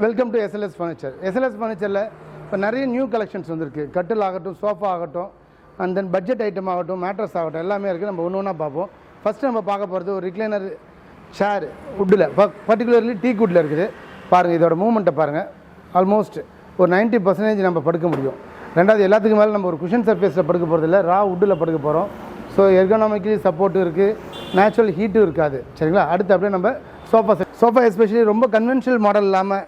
Welcome to SLS furniture. SLS ஃபர்னிச்சரில் இப்போ நிறைய நியூ கலெக்ஷன்ஸ் வந்துருக்கு. கட்டில் ஆகட்டும், சோஃபா ஆகட்டும், அண்ட் தென் பட்ஜெட் ஐட்டம் ஆகட்டும், மேட்ரஸ் ஆகட்டும், எல்லாமே இருக்குது. நம்ம ஒன்று ஒன்றா பார்ப்போம். ஃபஸ்ட்டு நம்ம பார்க்க போகிறது ஒரு ரிக்ளைனர் சேர் வுட்டில், பர்டிகுலர்லி டீ குட்டில் இருக்குது. பாருங்கள், இதோட மூவ்மெண்ட்டை பாருங்கள். ஆல்மோஸ்ட் ஒரு 90% நம்ம படுக்க முடியும். ரெண்டாவது, எல்லாத்துக்கு மேலே நம்ம ஒரு குஷன் சர்ஃபேஸில் படுக்க போகிறதில்ல, ரா வுட்டில் படுக்க போகிறோம். ஸோ எர்கனாமிக்கலி சப்போர்ட்டும் இருக்குது, நேச்சுரல் ஹீட்டும் இருக்காது. சரிங்களா? அடுத்து அப்படியே நம்ம சோஃபா எஸ்பெஷலி ரொம்ப கன்வென்ஷனல் மாடல் இல்லாமல்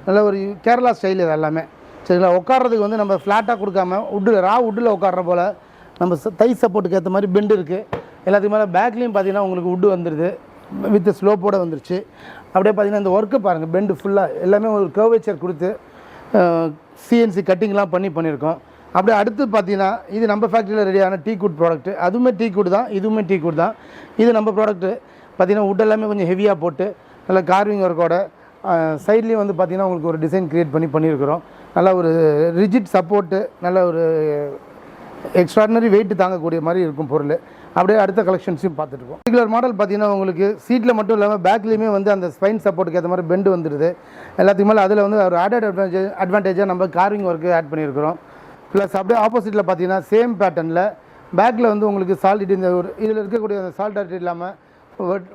நல்ல ஒரு கேரளா ஸ்டைல் இது எல்லாமே. சரிங்களா? உட்காரதுக்கு வந்து நம்ம ஃப்ளாட்டாக கொடுக்காம ரா வுட்டில் உட்கார்ற போல் நம்ம தை சப்போர்ட்டுக்கு ஏற்ற மாதிரி பெண்டு இருக்குது. எல்லாத்துக்கு மேலே பேக்லேயும் பார்த்தீங்கன்னா உங்களுக்கு வுட்டு வந்துடுது, வித் ஸ்லோப்போடு வந்துருச்சு. அப்படியே பார்த்தீங்கன்னா இந்த ஒர்க்கு பாருங்கள், பெண்டு ஃபுல்லாக எல்லாமே ஒரு கர்வேச்சர் கொடுத்து சிஎன்சி கட்டிங்லாம் பண்ணியிருக்கோம். அப்படியே அடுத்து பார்த்தீங்கன்னா இது நம்ம ஃபேக்ட்ரியில் ரெடியான டீ குட் ப்ராடக்ட்டு. அதுவுமே டீ குட் தான், இதுவுமே டீ குட் தான். இது நம்ம ப்ராடக்ட்டு பார்த்தீங்கன்னா வுட் எல்லாமே கொஞ்சம் ஹெவியாக போட்டு நல்லா கார்விங் ஒர்க்கோட சைட்லேயும் வந்து பார்த்திங்கன்னா உங்களுக்கு ஒரு டிசைன் க்ரியேட் பண்ணியிருக்கிறோம். நல்லா ஒரு ரிஜிட் சப்போர்ட்டு, நல்ல ஒரு எக்ஸ்ட்ராடினரி வெயிட் தாங்கக்கூடிய மாதிரி இருக்கும் பொருள். அப்படியே அடுத்த கலெக்ஷன்ஸையும் பார்த்துருக்கோம். பர்டிகுலர் மாடல் பார்த்திங்கன்னா உங்களுக்கு சீட்டில் மட்டும் இல்லாமல் பேக்லேயுமே வந்து அந்த ஸ்பைன் சப்போர்ட்டுக்கு ஏற்ற மாதிரி பெண்டு வந்துடுது. எல்லாத்துக்கு மேலே அதில் வந்து ஒரு ஆடட் அட்வான்டேஜாக நம்ம கார்விங் ஒர்க்கு ஆட் பண்ணியிருக்கிறோம். ப்ளஸ் அப்படியே ஆப்போசிட்டில் பார்த்தீங்கன்னா சேம் பேட்டர்னில் பேக்கில் வந்து உங்களுக்கு சால்ட் இந்த ஒரு இதில் இருக்கக்கூடிய அந்த சால்ட் இல்லாமல்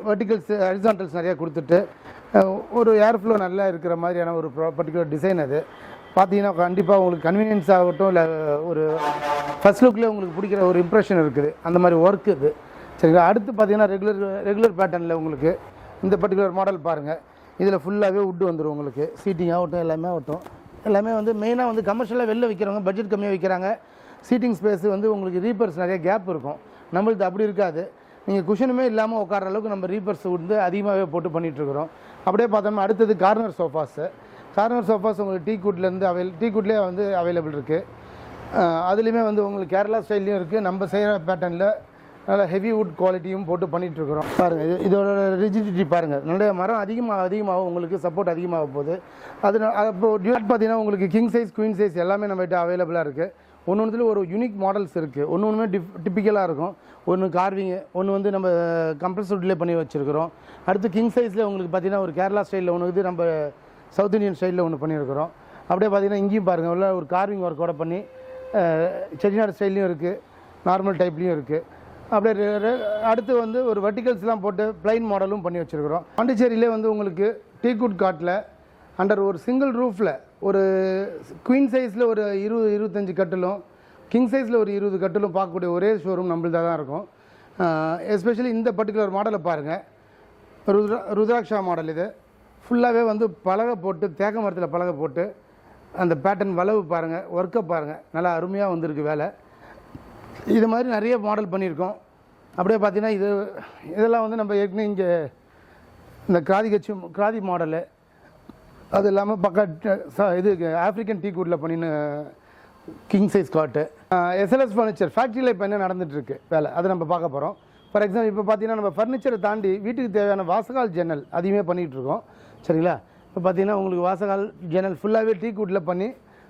வெர்டிகல்ஸ் ஹரிசான்டல்ஸ் நிறையா கொடுத்துட்டு ஒரு ஏர் ஃப்ளோ நல்லா இருக்கிற மாதிரியான ஒரு பர்டிகுலர் டிசைன். அது பார்த்தீங்கன்னா கண்டிப்பாக உங்களுக்கு கன்வீனியன்ஸ் ஆகட்டும், இல்லை ஒரு ஃபஸ்ட் லுக்கில் உங்களுக்கு பிடிக்கிற ஒரு இம்ப்ரெஷன் இருக்குது, அந்த மாதிரி ஒர்க் இது. சரிங்களா? அடுத்து பார்த்தீங்கன்னா ரெகுலர் பேட்டர்னில் உங்களுக்கு இந்த பர்டிகுலர் மாடல் பாருங்கள். இதில் ஃபுல்லாகவே வுட்டு வந்துடும் உங்களுக்கு. சீட்டிங் ஆகட்டும், எல்லாமே வந்து மெயினாக வந்து கமர்ஷியலாக வெளில விற்கிறவங்க பட்ஜெட் கம்மியாக விற்கிறாங்க. சீட்டிங் ஸ்பேஸ் வந்து உங்களுக்கு ரீப்பர்ஸ் நிறைய கேப் இருக்கும். நம்மளுக்கு அப்படி இருக்காது. நீங்கள் குஷனுமே இல்லாமல் உட்கார அளவுக்கு நம்ம ரீப்பர்ஸ் வந்து அதிகமாகவே போட்டு பண்ணிகிட்ருக்குறோம். அப்படியே பார்த்தோம்னா அடுத்தது கார்னர் சோஃபாஸு. கார்னர் சோஃபாஸ் உங்களுக்கு டீ குட்லேயே வந்து அவைலபிள் இருக்குது. அதுலேயுமே வந்து உங்களுக்கு கேரளா ஸ்டைல்லையும் இருக்குது, நம்ம செய்கிற பேட்டர்னில் நல்ல ஹெவி வுட் குவாலிட்டியும் போட்டு பண்ணிகிட்ருக்குறோம். பாருங்கள், இதோட ரிஜிடிட்டி பாருங்கள். நல்ல மரம் அதிகமாக உங்களுக்கு சப்போர்ட் அதிகமாக போகுது. அப்போது டியூட் பார்த்தீங்கன்னா உங்களுக்கு கிங் சைஸ், குயின் சைஸ் எல்லாமே நம்மகிட்ட அவைலபிளாக இருக்குது. ஒன்று ஒரு யூனிக் மாடல்ஸ் இருக்குது. ஒன்றுமே டிப்பிக்கலாக இருக்கும். ஒன்று கார்விங்கு, ஒன்று வந்து நம்ம கம்ப்ரஸ் வுட்லேயே பண்ணி வச்சுருக்கிறோம். அடுத்து கிங் சைஸில் உங்களுக்கு பார்த்தீங்கன்னா ஒரு கேரளா ஸ்டைலில் ஒன்று இது, நம்ம சவுத் இந்தியன் ஸ்டைலில் ஒன்று பண்ணியிருக்கிறோம். அப்படியே பார்த்தீங்கன்னா இங்கேயும் பாருங்கள், உள்ள ஒரு கார்விங் ஒர்க்கோட பண்ணி செட்டிநாடு ஸ்டைல்லையும் இருக்குது, நார்மல் டைப்லேயும் இருக்குது. அப்படியே அடுத்து வந்து ஒரு வெர்டிகல்ஸ்லாம் போட்டு பிளைன் மாடலும் பண்ணி வச்சுருக்கிறோம். பாண்டிச்சேரியிலே வந்து உங்களுக்கு டீ குட் காட்டில் அண்டர் ஒரு சிங்கிள் ரூஃபில் ஒரு குயின் சைஸில் ஒரு 20-25 கட்டிலும், கிங் சைஸில் ஒரு 20 கட்டிலும் பார்க்கக்கூடிய ஒரே ஷோரூம் நம்மள்தான் தான் இருக்கும். எஸ்பெஷலி இந்த பர்டிகுலர் மாடலை பாருங்கள், ருத்ராட்சா மாடல். இது ஃபுல்லாகவே வந்து பலகை போட்டு, தேக்க மரத்தில் பலகை போட்டு அந்த பேட்டர்ன் வளவு பாருங்கள், ஒர்க்கை பாருங்கள், நல்லா அருமையாக வந்திருக்கு வேலை. இது மாதிரி நிறைய மாடல் பண்ணியிருக்கோம். அப்படியே பார்த்தீங்கன்னா இதெல்லாம் வந்து நம்ம ஏற்கனவே இங்கே இந்த கிராதி மாடலு, அது இல்லாமல் இது ஆஃப்ரிக்கன் டீ குட்டில் பண்ணின கிங் சைஸ் காட்டு. எஸ்எல்எஸ் ஃபர்னிச்சர் ஃபேக்ட்ரியில் இப்போ என்ன நடந்துகிட்ருக்கு வேலை, அதை நம்ம பார்க்க போகிறோம். ஃபார் எக்ஸாம்பிள் இப்போ பார்த்தீங்கன்னா நம்ம ஃபர்னிச்சரை தாண்டி வீட்டுக்கு தேவையான வாசகால் ஜன்னல் அதையுமே பண்ணிகிட்ருக்கோம். சரிங்களா? இப்போ பார்த்தீங்கன்னா உங்களுக்கு வாசகால் ஜன்னல் ஃபுல்லாகவே டீ குட்டில் பண்ணி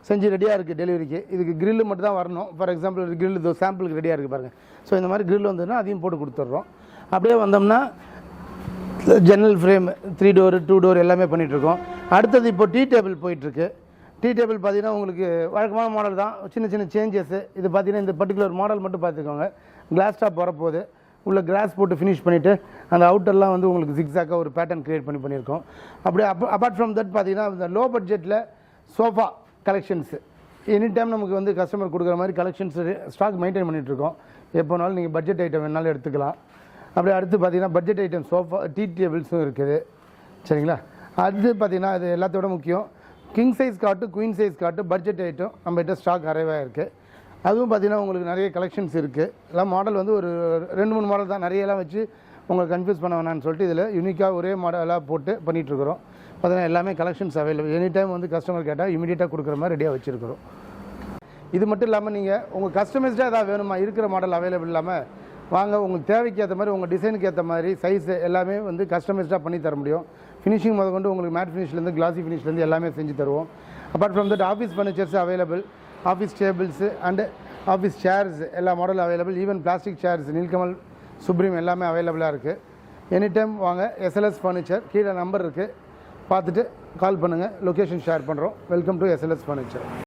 செஞ்சு ரெடியாக இருக்குது டெலிவரிக்கு. இதுக்கு கிரில்லு மட்டும் தான் வரணும். ஃபார் எக்ஸாம்பிள் கிரில் இது சாம்பிளுக்கு ரெடியாக இருக்குது பாருங்கள். ஸோ இந்த மாதிரி கிரில் வந்ததுன்னா அதையும் போட்டு கொடுத்துட்றோம். அப்படியே வந்தோம்னா ஜன்னல் ஃப்ரேம் 3 டோர் 2 டோர் எல்லாமே பண்ணிகிட்ருக்கோம். அடுத்தது இப்போ டீ டேபிள் போயிட்டுருக்கு. டீ டேபிள் பார்த்தீங்கன்னா உங்களுக்கு வழக்கமான மாடல் தான், சின்ன சேஞ்சஸ்ஸு. இது பார்த்தீங்கன்னா இந்த பர்டிகுலர் மாடல் மட்டும் பார்த்துக்கோங்க. கிளாஸ் டாப் வரப்போகுது, உள்ள கிளாஸ் போட்டு ஃபினிஷ் பண்ணிவிட்டு அந்த அவுட்டர்லாம் வந்து உங்களுக்கு ஜிக்ஸாக்காக ஒரு பேட்டர்ன் க்ரியேட் பண்ணியிருக்கோம். அப்படியே அப்பார்ட் ஃப்ரம் தட் பார்த்தீங்கன்னா இந்த லோ பட்ஜெட்டில் சோஃபா கலெக்ஷன்ஸு எனி டைம் நமக்கு வந்து கஸ்டமர் கொடுக்குற மாதிரி கலெக்ஷன்ஸ் ஸ்டாக் மெயின்டைன் பண்ணிகிட்ருக்கோம். எப்போனாலும் நீங்கள் பட்ஜெட் ஐட்டம் வேணாலும் எடுத்துக்கலாம். அப்படியே அடுத்து பார்த்தீங்கன்னா பட்ஜெட் ஐட்டம் சோஃபா டீ டேபிள்ஸும் இருக்குது. சரிங்களா? அது பார்த்தீங்கன்னா அது எல்லாத்தோட முக்கியம். கிங் சைஸ் காட்டு, குயின் சைஸ் காட்டு, பட்ஜெட் ஐட்டம் நம்மகிட்ட ஸ்டாக் நிறையவே இருக்குது. அதுவும் பார்த்தீங்கன்னா உங்களுக்கு நிறைய கலெக்ஷன்ஸ் இருக்குது. எல்லாம் மாடல் வந்து ஒரு 2-3 மாடல் தான், நிறையெல்லாம் வச்சு உங்களை கன்ஃபியூஸ் பண்ண வேணான்னு சொல்லிட்டு இதில் யூனிக்காக ஒரே மாடலாக போட்டு பண்ணிகிட்ருக்குறோம். பார்த்தீங்கன்னா எல்லாமே கலெக்ஷன்ஸ் அவைலபிள். எனி டைம் வந்து கஸ்டமர் கேட்டால் இமீடியட்டாக கொடுக்குற மாதிரி ரெடியாக வச்சுருக்கிறோம். இது மட்டும் இல்லாமல் நீங்கள் உங்கள் கஸ்டமைஸ்டாக எதாவது வேணுமா, இருக்கிற மாடல் அவைலபிள் இல்லாமல் வாங்க, உங்களுக்கு தேவைக்கு ஏற்ற மாதிரி, உங்கள் டிசைனுக்கு ஏற்ற மாதிரி சைஸு எல்லாமே வந்து கஸ்டமைஸ்டாக பண்ணி தர முடியும். ஃபினிஷிங் முதற்கொண்டு உங்களுக்கு மேட் ஃபினிஷ்லேருந்து கிளாசி ஃபினிஷ்லேருந்து எல்லாமே செஞ்சு தருவோம். Apart from that office furnitures available, office tables and office chairs எல்லா மாடலும் available. Even plastic chairs Nilkamal, supreme எல்லாமே அவைலபிளாக இருக்குது. எனி டைம் வாங்க, எஸ்எல்எஸ் ஃபர்னிச்சர் கீழே நம்பர் இருக்குது, பார்த்துட்டு கால் பண்ணுங்கள், லொக்கேஷன் ஷேர் பண்ணுறோம். Welcome to SLS furniture.